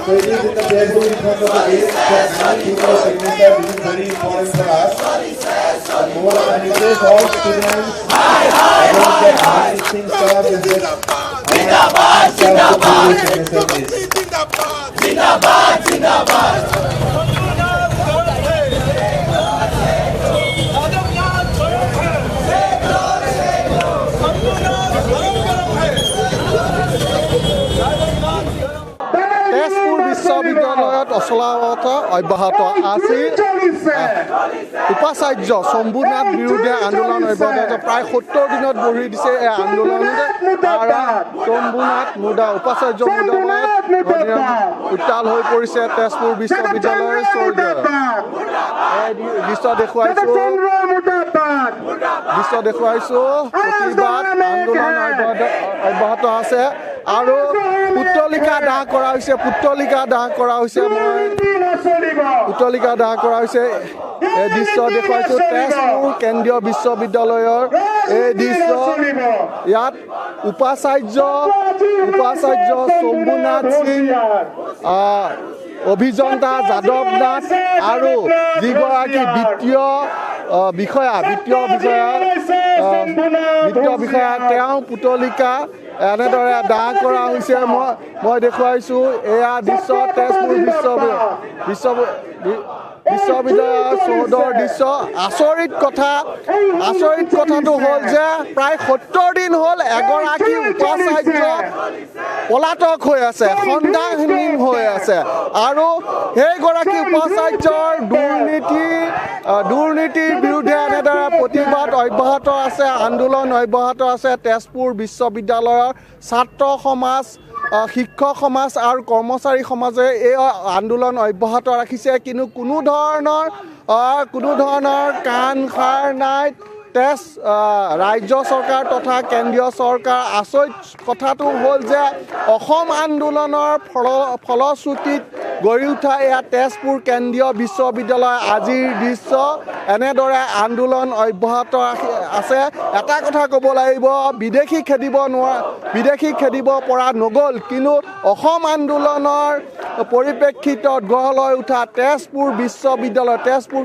So it is in the dashboard in front of the gate. So any people signature, this is very important for us. And more than this, all students, adults that are teaching staff is that Zindabad, Zindabad, Zindabad. বিশ্ববিদ্যালয়ত অচলাবস্থা অব্যাহত আছিল উপাচাৰ্য শম্ভুনাথ বিৰুদ্ধে আন্দোলন অব্যাহত প্ৰায় 70 দিনত বহি দিছে এই আন্দোলনত শম্ভুনাথ মুদা উপাচাৰ্য মুদাবাদ উত্তাল হৈ পৰিছে তেজপুৰ বিশ্ববিদ্যালয়ৰ চৌহদত দৃশ্য দেখুৱাইছো প্ৰতিবাদ আন্দোলন অব্যাহত আছে আৰু পুতলিকা দাহ কৰা হৈছে এই দৃশ্য দেখুৱাইছো তেজপুৰ কেন্দ্ৰীয় বিশ্ববিদ্যালয়ৰ এই দৃশ্য ইয়াত উপাচাৰ্য শম্ভুনাথ সিং অভিযন্তা যাদৱ নাথ আৰু যিগৰাকী বিত্তীয় বিষয়া তেওঁ পুতলিকা এনেদৰে দাহ কৰা হৈছে মই দেখুৱাইছো এয়া দৃশ্য তেজপুৰ বিশ্ববিদ্যালয়ৰ চৌহদৰ দৃশ্য আচৰিত কথাটো হ'ল যে প্ৰায় 70 দিন হ'ল এগৰাকী উপাচাৰ্য পলাতক হৈ আছে সন্ধানহীন হৈ আছে আৰু সেইগৰাকী উপাচাৰ্যৰ দুৰ্নীতিৰ বিৰুদ্ধে এনেদৰে প্ৰতিবাদ অব্যাহত আছে আন্দোলন অব্যাহত আছে তেজপুৰ বিশ্ববিদ্যালয়ৰ ছাত্ৰ সমাজ শিক্ষক সমাজ আৰু কৰ্মচাৰী সমাজে এই আন্দোলন অব্যাহত ৰাখিছে কিন্তু কোনো ধৰণৰ কাণ সাৰ নাই ৰাজ্য চৰকাৰ তথা কেন্দ্ৰীয় চৰকাৰ আচৰিত কথাটো হ'ল যে অসম আন্দোলনৰ ফলশ্ৰুতিত গঢ়ি উঠা এয়া তেজপুৰ কেন্দ্ৰীয় বিশ্ববিদ্যালয় আজিৰ দৃশ্য এনেদৰে আন্দোলন অব্যাহত আছে এটা কথা ক'ব লাগিব বিদেশী খেদিব পৰা নগ'ল কিন্তু অসম আন্দোলনৰ পৰিপ্ৰেক্ষিতত গঢ় লৈ উঠা তেজপুৰ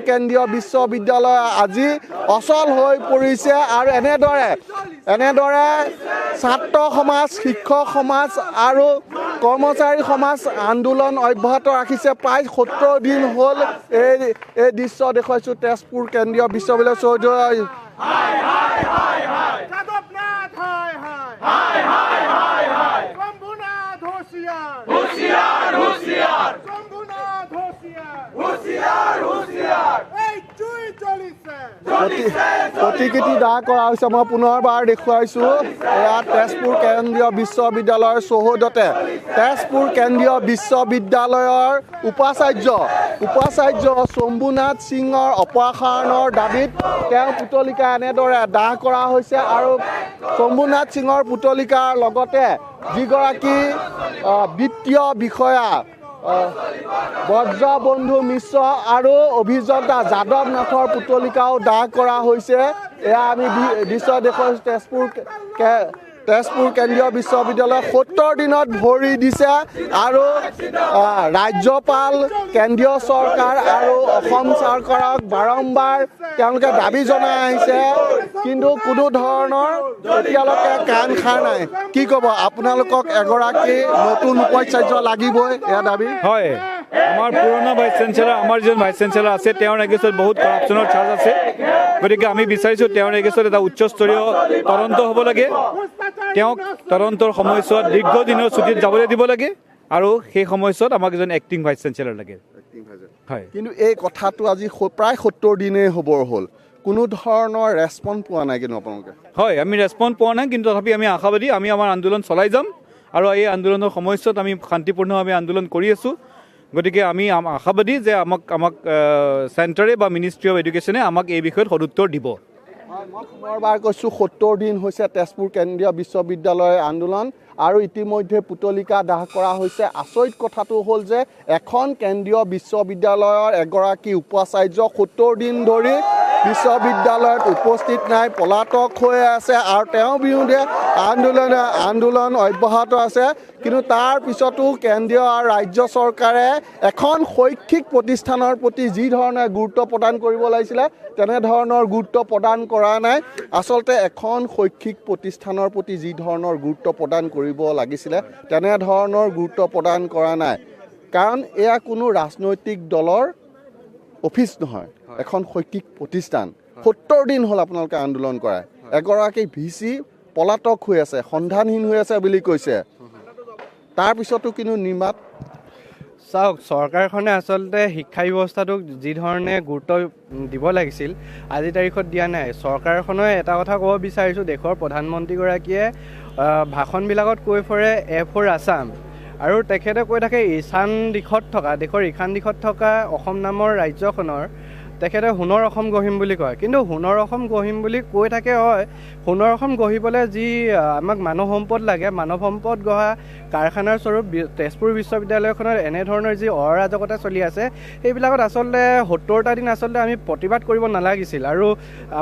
কেন্দ্ৰীয় বিশ্ববিদ্যালয় আজি অচল হৈ পৰিছে আৰু এনেদৰে ছাত্ৰ সমাজ শিক্ষক সমাজ আৰু কৰ্মচাৰী সমাজ আন্দোলন অব্যাহত ৰাখিছে প্ৰায় 70 দিন হ'ল এই দৃশ্য দেখুৱাইছো তেজপুৰ কেন্দ্ৰীয় বিশ্ববিদ্যালয় চৌহদৰ প্ৰতিকৃতি দাহ কৰা হৈছে মই পুনৰবাৰ দেখুৱাইছো এয়া তেজপুৰ কেন্দ্ৰীয় বিশ্ববিদ্যালয়ৰ চৌহদতে তেজপুৰ কেন্দ্ৰীয় বিশ্ববিদ্যালয়ৰ উপাচাৰ্য শম্ভুনাথ সিঙৰ অপসাৰণৰ দাবীত তেওঁ পুতলিকা এনেদৰে দাহ কৰা হৈছে আৰু শম্ভুনাথ সিঙৰ পুতলিকাৰ লগতে যিগৰাকী বিত্তীয় বিষয়া বজ্ৰবন্ধু মিশ্ৰ আৰু অভিযন্তা যাদৱ নাথৰ পুতলিকাও দাহ কৰা হৈছে এয়া আমি দৃশ্য দেখুৱাইছো তেজপুৰ কেন্দ্ৰীয় বিশ্ববিদ্যালয় 70 দিনত ভৰি দিছে আৰু ৰাজ্যপাল কেন্দ্ৰীয় চৰকাৰ আৰু অসম চৰকাৰক বাৰম্বাৰ তেওঁলোকে দাবী জনাই আহিছে কিন্তু কোনো ধৰণৰ এতিয়ালৈকে কাণ খাৰ নাই কি ক'ব আপোনালোকক এগৰাকী নতুন উপাচাৰ্য লাগিবই এয়া দাবী হয় আমাৰ পুৰণা ভাইচ চেঞ্চেলাৰ আমাৰ যিজন ভাইচ চেঞ্চেলাৰ আছে তেওঁৰ এগেইনষ্টত বহুত কৰাপশ্যনৰ চাৰ্জ আছে গতিকে আমি বিচাৰিছোঁ তেওঁৰ এগেইনষ্টত এটা উচ্চস্তৰীয় তদন্ত হ'ব লাগে তেওঁক তদন্তৰ সময়ছোৱাত দীৰ্ঘদিনৰ ছুটীত যাবলৈ দিব লাগে আৰু সেই সময়ছোৱাত আমাক এজন এক্টিং ভাইচ চেঞ্চেলাৰ লাগে হয় কিন্তু এই কথাটো আজি প্ৰায় 70 দিনেই হ'বৰ হ'ল কোনো ধৰণৰ ৰেছপন্স পোৱা নাই কিন্তু আপোনালোকে হয় আমি ৰেছপন্স পোৱা নাই কিন্তু তথাপি আমি আশাবাদী আমি আমাৰ আন্দোলন চলাই যাম আৰু এই আন্দোলনৰ সময়ছোৱাত আমি শান্তিপূৰ্ণভাৱে আন্দোলন কৰি আছোঁ গতিকে আমি আশাবাদী যে আমাক চেণ্টাৰে বা মিনিষ্ট্ৰী অফ এডুকেশ্যনে আমাক এই বিষয়ত সদুত্তৰ দিব মই পুনৰবাৰ কৈছোঁ 70 দিন হৈছে তেজপুৰ কেন্দ্ৰীয় বিশ্ববিদ্যালয়ৰ আন্দোলন আৰু ইতিমধ্যে পুতলিকা দাহ কৰা হৈছে আচৰিত কথাটো হ'ল যে এখন কেন্দ্ৰীয় বিশ্ববিদ্যালয়ৰ এগৰাকী উপাচাৰ্য 70 দিন ধৰি বিশ্ববিদ্যালয়ত উপস্থিত নাই, পলাতক হৈ আছে আৰু তেওঁৰ বিৰুদ্ধে আন্দোলন অব্যাহত আছে। কিন্তু তাৰ পিছতো কেন্দ্ৰীয় আৰু ৰাজ্য চৰকাৰে এখন শৈক্ষিক প্ৰতিষ্ঠানৰ প্ৰতি যি ধৰণে গুৰুত্ব প্ৰদান কৰিব লাগিছিলে তেনেধৰণৰ গুৰুত্ব প্ৰদান কৰা নাই। আচলতে এখন শৈক্ষিক প্ৰতিষ্ঠানৰ প্ৰতি যি ধৰণৰ গুৰুত্ব প্ৰদান কৰিব লাগিছিলে তেনেধৰণৰ গুৰুত্ব প্ৰদান কৰা নাই। কাৰণ এয়া কোনো ৰাজনৈতিক দলৰ অফিচ নহয়, এখন শৈক্ষিক প্ৰতিষ্ঠান। 70 দিন হ'ল আপোনালোকে আন্দোলন কৰাই, এগৰাকী VC পলাতক হৈ আছে, সন্ধানহীন হৈ আছে বুলি কৈছে। তাৰপিছতো কিন্তু নিমাত চাওক, চৰকাৰখনে আচলতে শিক্ষা ব্যৱস্থাটোক যি ধৰণে গুৰুত্ব দিব লাগিছিল আজিৰ তাৰিখত দিয়া নাই। চৰকাৰখনে এটা কথা ক'ব বিচাৰিছোঁ, দেশৰ প্ৰধানমন্ত্ৰীগৰাকীয়ে ভাষণবিলাকত কৈ ফুৰে এ ফৰ আছাম, আৰু তেখেতে কৈ থাকে দেশৰ ঈশান দিশত থকা অসম নামৰ ৰাজ্যখনৰ তেখেতে সোণৰ অসম গঢ়িম বুলি কয়। কিন্তু সোণৰ অসম গঢ়িম বুলি কৈ থাকে, হয়, সোণৰ অসম গঢ়িবলৈ যি আমাক মানৱ সম্পদ লাগে, মানৱ সম্পদ গঢ়া কাৰখানাৰ স্বৰূপ তেজপুৰ বিশ্ববিদ্যালয়খনৰ এনেধৰণৰ যি অৰাজকতা চলি আছে সেইবিলাকত আচলতে 70টা দিন আচলতে আমি প্ৰতিবাদ কৰিব নালাগিছিল। আৰু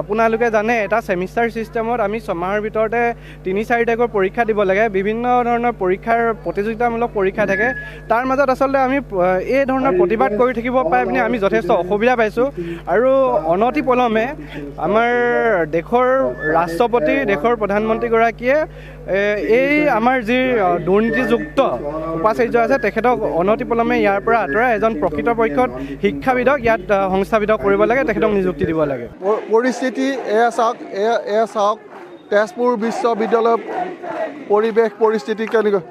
আপোনালোকে জানে এটা ছেমিষ্টাৰ ছিষ্টেমত আমি 6 মাহৰ ভিতৰতে 3-4 টাইপৰ পৰীক্ষা দিব লাগে, বিভিন্ন ধৰণৰ পৰীক্ষাৰ প্ৰতিযোগিতামূলক পৰীক্ষা থাকে। তাৰ মাজত আচলতে আমি এই ধৰণৰ প্ৰতিবাদ কৰি থাকিব পাই পিনে আমি যথেষ্ট অসুবিধা পাইছোঁ। আৰু অনতিপলমে আমাৰ দেশৰ ৰাষ্ট্ৰপতি, দেশৰ প্ৰধানমন্ত্ৰীগৰাকীয়ে এই আমাৰ যি দুৰ্নীতিযুক্ত উপাচাৰ্য আছে তেখেতক অনতিপলমে ইয়াৰ পৰা আঁতৰাই এজন প্ৰকৃতপক্ষত শিক্ষাবিদক ইয়াত সংস্থাপিত কৰিব লাগে, তেখেতক নিযুক্তি দিব লাগে। পৰিস্থিতি এয়া চাওক তেজপুৰ বিশ্ববিদ্যালয়ৰ পৰিৱেশ পৰিস্থিতি কেনেকৈ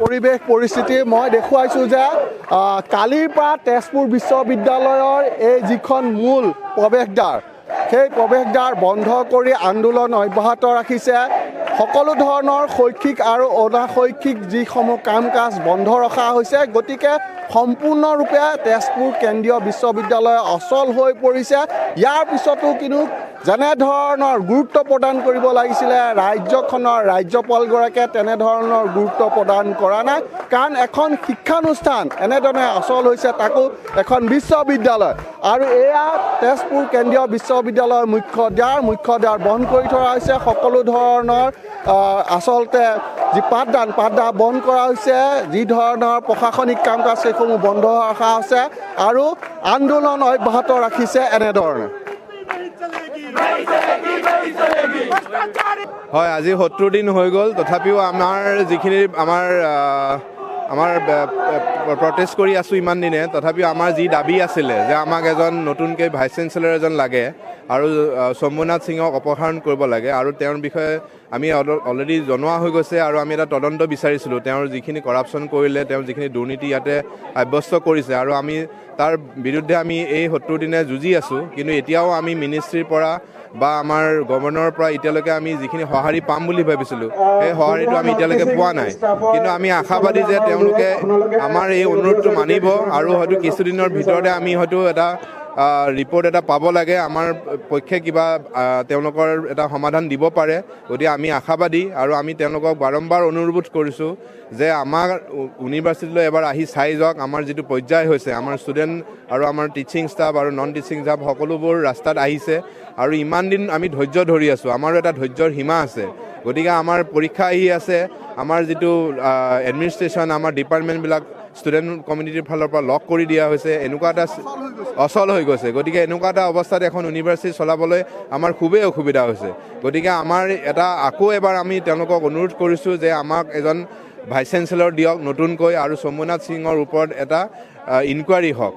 পৰিৱেশ পৰিস্থিতি মই দেখুৱাইছোঁ যে কালিৰ পৰা তেজপুৰ বিশ্ববিদ্যালয়ৰ এই যিখন মূল প্ৰৱেশদ্বাৰ সেই প্ৰৱেশদ্বাৰ বন্ধ কৰি আন্দোলন অব্যাহত ৰাখিছে। সকলো ধৰণৰ শৈক্ষিক আৰু অনাশৈক্ষিক যিসমূহ কাম কাজ বন্ধ ৰখা হৈছে। গতিকে সম্পূৰ্ণৰূপে তেজপুৰ কেন্দ্ৰীয় বিশ্ববিদ্যালয় অচল হৈ পৰিছে। ইয়াৰ পিছতো কিন্তু যেনেধৰণৰ গুৰুত্ব প্ৰদান কৰিব লাগিছিলে ৰাজ্যখনৰ ৰাজ্যপালগৰাকীয়ে তেনেধৰণৰ গুৰুত্ব প্ৰদান কৰা নাই। কাৰণ এখন শিক্ষানুষ্ঠান এনেধৰণে অচল হৈছে, তাকো এখন বিশ্ববিদ্যালয়, আৰু এয়া তেজপুৰ কেন্দ্ৰীয় বিশ্ববিদ্যালয়ৰ মুখ্য দ্বাৰ বন্ধ কৰি থোৱা হৈছে। সকলো ধৰণৰ আচলতে যি পাঠদান বন্ধ কৰা হৈছে, যি ধৰণৰ প্ৰশাসনিক কাম কাজ সেইসমূহ বন্ধ ৰখা হৈছে আৰু আন্দোলন অব্যাহত ৰাখিছে এনেধৰণে। হয়, আজি 70 দিন হৈ গ'ল, তথাপিও আমাৰ যিখিনি আমাৰ প্ৰটেষ্ট কৰি আছোঁ ইমান দিনে, তথাপিও আমাৰ যি দাবী আছিলে যে আমাক এজন নতুনকৈ ভাইচ চেঞ্চেলৰ এজন লাগে আৰু শম্ভুনাথ সিঙক অপসাৰণ কৰিব লাগে, আৰু তেওঁৰ বিষয়ে আমি অলৰেডি জনোৱা হৈ গৈছে আৰু আমি এটা তদন্ত বিচাৰিছিলোঁ। তেওঁৰ যিখিনি কৰাপশ্যন কৰিলে, তেওঁৰ যিখিনি দুৰ্নীতি ইয়াতে সাব্যস্ত কৰিছে, আৰু আমি তাৰ বিৰুদ্ধে আমি এই 70 দিনে যুঁজি আছোঁ। কিন্তু এতিয়াও আমি মিনিষ্ট্ৰীৰ পৰা বা আমাৰ গভৰ্ণৰৰ পৰা এতিয়ালৈকে আমি যিখিনি সঁহাৰি পাম বুলি ভাবিছিলোঁ সেই সঁহাৰিটো আমি এতিয়ালৈকে পোৱা নাই। কিন্তু আমি আশাবাদী যে তেওঁলোকে আমাৰ এই অনুৰোধটো মানিব আৰু হয়তো কিছুদিনৰ ভিতৰতে আমি হয়তো এটা ৰিপৰ্ট এটা পাব লাগে, আমাৰ পক্ষে কিবা তেওঁলোকৰ এটা সমাধান দিব পাৰে। গতিকে আমি আশাবাদী আৰু আমি তেওঁলোকক বাৰম্বাৰ অনুৰোধ কৰিছোঁ যে আমাৰ ইউনিভাৰ্চিটিলৈ এবাৰ আহি চাই যাওক আমাৰ যিটো পৰ্যায় হৈছে। আমাৰ ষ্টুডেণ্ট আৰু আমাৰ টিচিং ষ্টাফ আৰু নন টিচিং ষ্টাফ সকলোবোৰ ৰাস্তাত আহিছে আৰু ইমান দিন আমি ধৈৰ্য ধৰি আছোঁ, আমাৰো এটা ধৈৰ্যৰ সীমা আছে। গতিকে আমাৰ পৰীক্ষা আহি আছে, আমাৰ যিটো এডমিনিষ্ট্ৰেশ্যন, আমাৰ ডিপাৰ্টমেণ্টবিলাক ষ্টুডেণ্ট কমিউনিটিৰ ফালৰ পৰা লক কৰি দিয়া হৈছে, এনেকুৱা এটা অচল হৈ গৈছে। গতিকে এনেকুৱা এটা অৱস্থাত এখন ইউনিভাৰ্চিটি চলাবলৈ আমাৰ খুবেই অসুবিধা হৈছে। গতিকে আমাৰ আকৌ এবাৰ আমি তেওঁলোকক অনুৰোধ কৰিছোঁ যে আমাক এজন ভাইচ চেঞ্চেলৰ দিয়ক নতুনকৈ, আৰু শম্ভুনাথ সিঙৰ ওপৰত এটা ইনকুৱাৰী হওক।